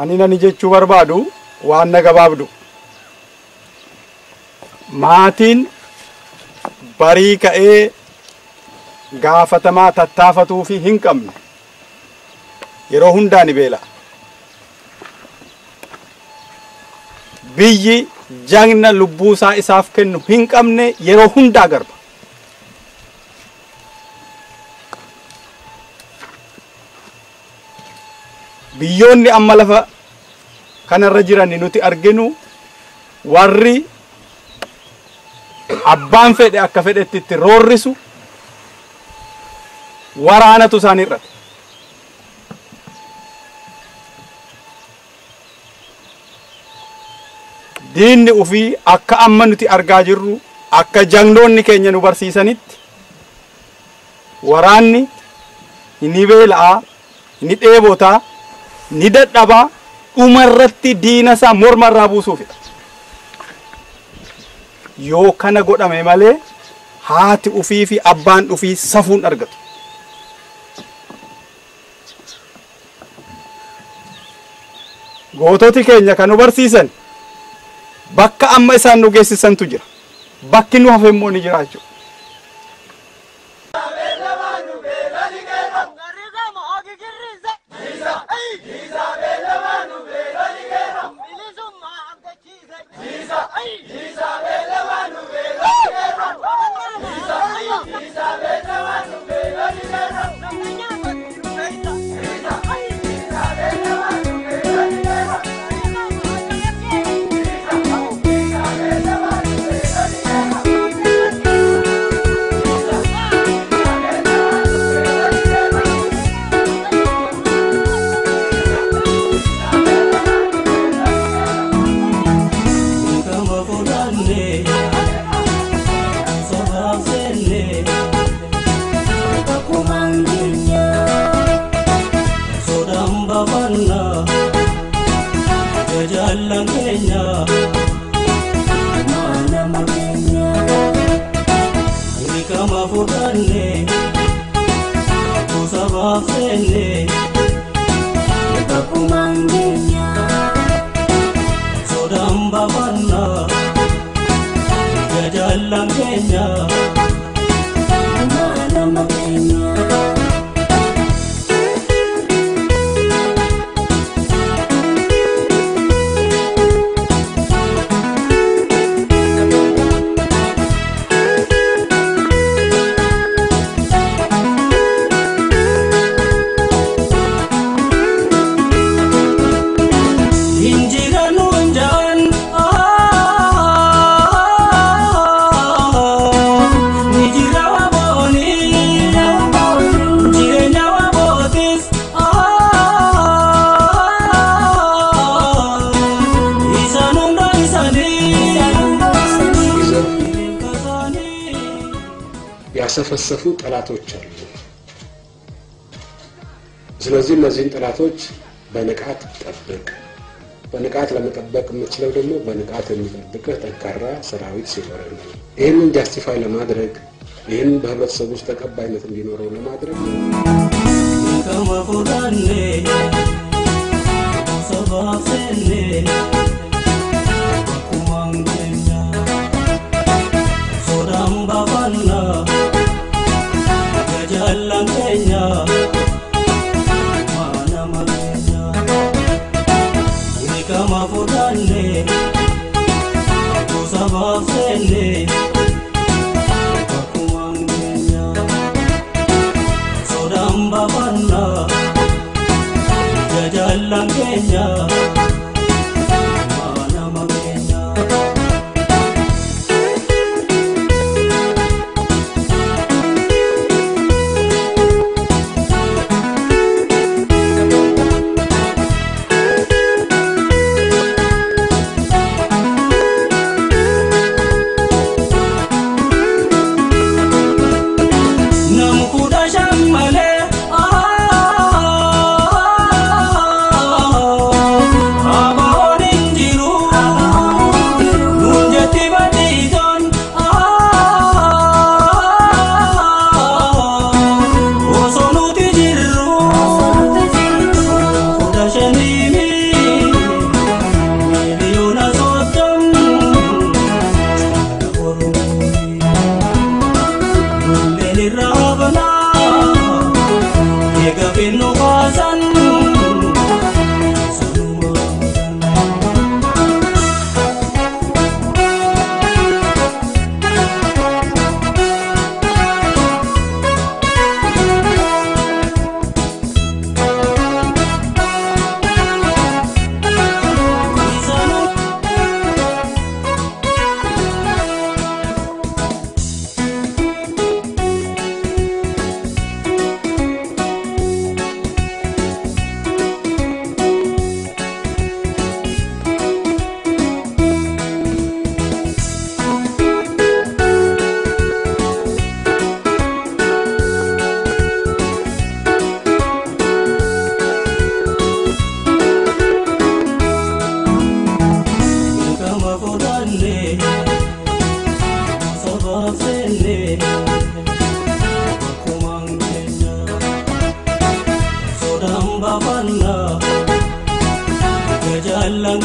Anina ni jechuu barbaadu waan na gabaabdu. Maatiin barii ka'ee gaafatamaa tattaafatuu fi hin qabne yeroo hundaa ni beela. Biyyi jagna lubbuusaa isaaf kennu hin qabne yeroo hundaa garba. Biyyoonni amma lafa kanarra jiran nuti arginu warri abbaan fedhe akka fedhetti itti roorrisu waraanatu isaan irratti. Diinni ufii akka amma nuti argaa jirru akka jagnoonni keenya nu barsiisanitti waraanni ni beela'aa, ni dheebotaa, ni dadhabaa, dhumarratti diina isaa mormarraa buusuufidha. Yoo kana godhame malee haati ufii fi abbaan ufii safuun argatu. Goototi keenya kan nu barsiisan bakka amma isaan nu geessisantu jira. Bakki nu hafe immoo ni jira jechuudha. ያሰፈሰፉ ጠላቶች አሉ። ስለዚህ እነዚህን ጠላቶች በንቃት ጠብቅ። በንቃት ለመጠበቅ የምትችለው ደግሞ በንቃት የሚጠብቅ ጠንካራ ሰራዊት ሲኖር ነው። ይሄንን ጃስቲፋይ ለማድረግ ይሄን በህብረተሰቡ ውስጥ ተቀባይነት እንዲኖረው ለማድረግ Rabana, Ega Beno Bazan. Jalan